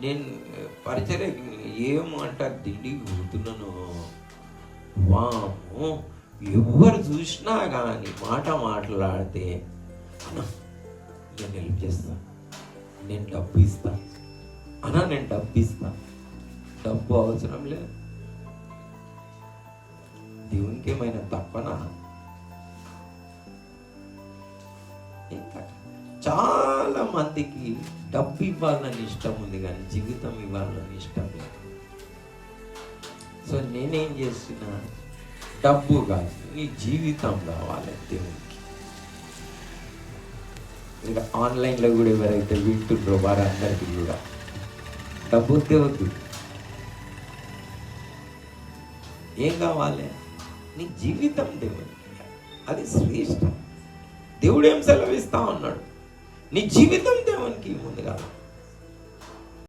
నేను పరిచర్య ఏమంటారు దిండికి పోతున్నాను, వాము ఎవరు చూసినా కానీ మాట్లాడితే అన్న నేను హెల్ప్ చేస్తాను, నేను డబ్బు ఇస్తాను అన్నా, నేను డబ్బు ఇస్తాను. డబ్బు అవసరం లేదు. దేవునికి ఏమైనా తప్పనా? ఇంకా చాలా మందికి డబ్బు ఇవ్వాలని ఇష్టం ఉంది కానీ జీవితం ఇవ్వాలని ఇష్టం లేదు. సో నేనేం చేస్తున్నా, డబ్బు కాదు, నీ జీవితం కావాలి దేవునికి. ఇంకా ఆన్లైన్లో కూడా ఎవరైతే వింటుండ్రో వారందరికీ కూడా డబ్బు వద్దు, ఏం కావాలి? నీ జీవితం దేవునికి, అది శ్రేష్టం. దేవుడు ఏం సెలవిస్తా ఉన్నాడు? నీ జీవితం దేవునికి ముందుగా